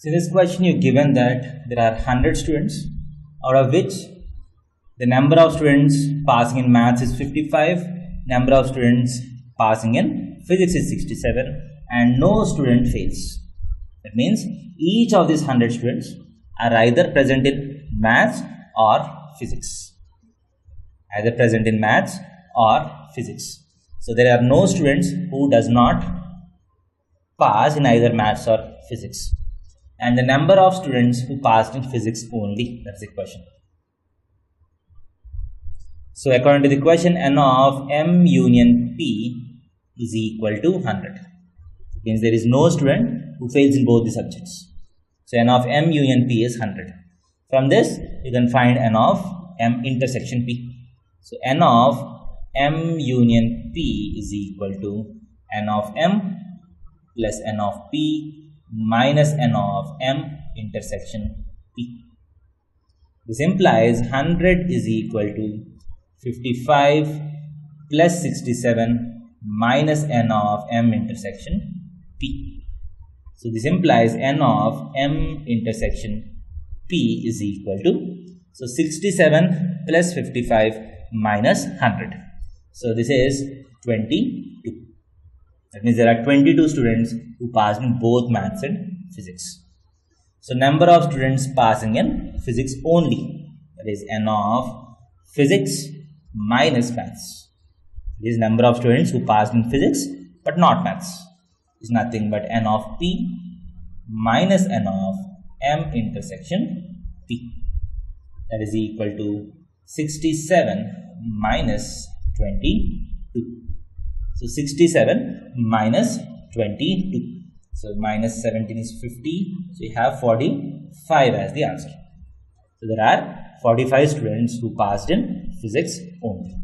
So in this question you're given that there are 100 students, out of which the number of students passing in maths is 55, number of students passing in physics is 67, and no student fails. That means each of these 100 students are either present in maths or physics. Either present in maths or physics. So there are no students who does not pass in either maths or physics. And the number of students who passed in physics only, that's the question. So according to the question, N of M union P is equal to 100. It means there is no student who fails in both the subjects. So N of M union P is 100. From this, you can find N of M intersection P. So N of M union P is equal to N of M plus N of P minus N of M intersection P. This implies 100 is equal to 55 plus 67 minus N of M intersection P. So this implies N of M intersection P is equal to, so 67 plus 55 minus 100. So this is 22. That means there are 22 students who passed in both maths and physics. So number of students passing in physics only, that is N of physics minus maths. This number of students who passed in physics but not maths is nothing but N of P minus N of M intersection P. That is equal to 67 minus 22. So 67 minus 22. So minus 17 is 50. So you have 45 as the answer. So there are 45 students who passed in physics only.